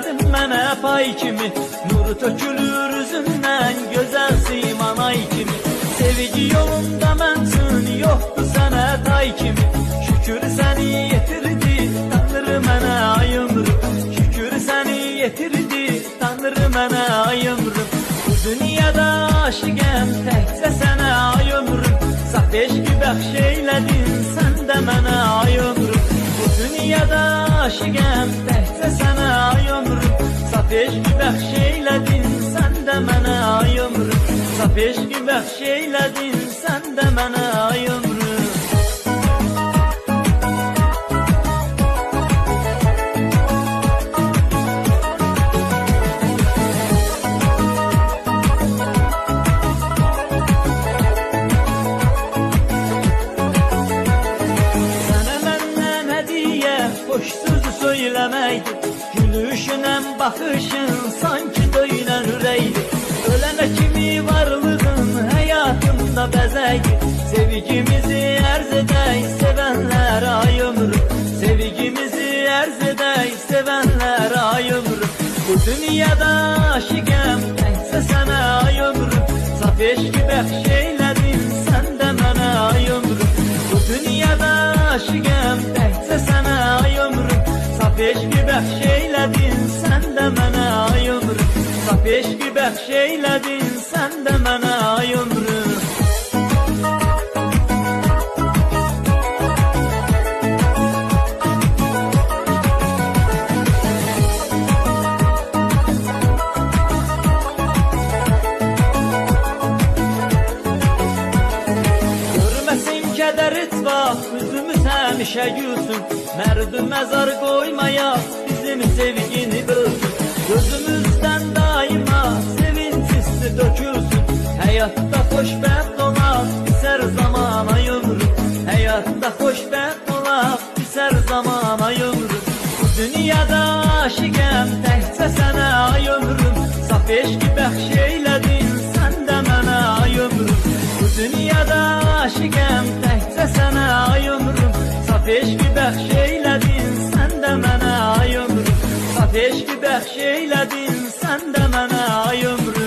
geldin mənə pay kimi. Nuru tökülür üzündən gözəl siman ay kimi. Sevgi yolunda mənsin yoxdur sənə tay kimi. Şükür səni yetirdi Tanrı mənə ay ömrüm. Şükür səni yetirdi Tanrı mənə ay ömrüm. Bu dünyada aşıqəm təkcə sənə ay ömrüm. Saf eşqi bəxş eylədin sən də mənə ay ömrüm. Bu dünyada aşıqəm təkcə sənə ay ömrüm. Saf eşqi bəxş eylədin sən də mənə ay ömrüm. Saf eşqi bəxş eylədin sən də mənə ay ömrüm. Boş sözü söylemeydi. Gülüşünen bakışın sanki döyülen üreydi. Ölene kimi varlığın hayatımda bezeydi. Sevgimizi erz edey sevenler ay ömrüm. Sevgimizi erz edey sevenler ay ömrüm. Bu dünyada aşıqəm təkcə sənə ay ömrüm. Saf eşqi bəxş eylədin sən də mənə ay ömrüm. Bu dünyada aşıqəm təkcə sənə ay ömrüm. Saf eşqi bəxş eylədin sən də mənə ay ömrüm. Saf eşqi bəxş eylədin sən də mənə ay ömrüm. Kədər etmə, üzümüz həmişə gülsün. Mərd məzar qoymaya bizim sevgini bölsün. Gözümüzdən daima sevinç hissi dökülsün. Həyatda xoşbəxt olaq biz hər zaman ay ömrüm. Həyatda xoşbəxt olaq biz hər zaman ay ömrüm. Bu dünyada aşıqəm təkcə sənə ay ömrüm. Saf eşqi bəxş eylədin sən də mənə ay ömrüm. Bu dünyada aşıqəm təkcə sənə ay ömrüm. Saf eşqi bəxş eylədin sən də mənə ay ömrüm. Saf eşqi bəxş eylədin sən də mənə ay ömrüm.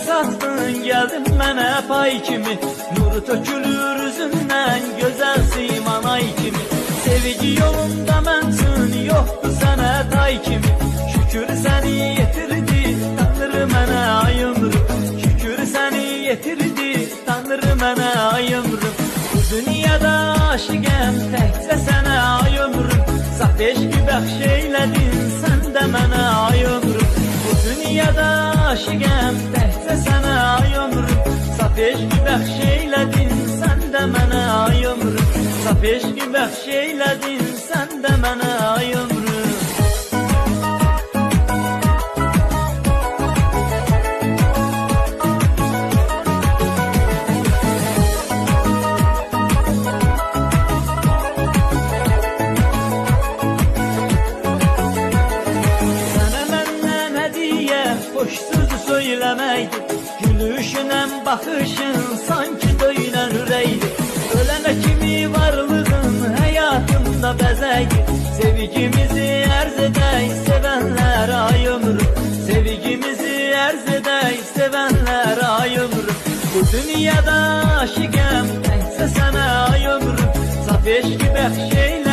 Satdın geldin mənə pay kimi. Nuru tökülür üzündən gözəl siman ay kimi. Sevgi yolunda mənsin yoxdur sənə tay kimi. Şükür səni yetirdi Tanrı mənə ay ömrüm. Şükür səni yetirdi Tanrı mənə ay ömrüm. Bu dünyada aşıqəm təkcə sənə ay ömrüm. Saf eşqi bəxş eylədin sən də mənə ay ömrüm. Bu dünyada aşıqəm təkcə sənə ay ömrüm. Saf eşqi bəxş eylədin sən də mənə ay ömrüm. Saf eşqi bəxş eylədin sən də mənə ay ömrüm. Boş sözü söylemeydi. Gülüşünen bakışın sanki döyülen üreydi. Ölene kimi varlığın hayatımda bezeydi. Sevgimizi erz edey sevenler ay ömrüm. Sevgimizi erz edey sevenler ay ömrüm. Bu dünyada aşıqəm təkcə sənə ay ömrüm. Saf eşqi bəxş eylədin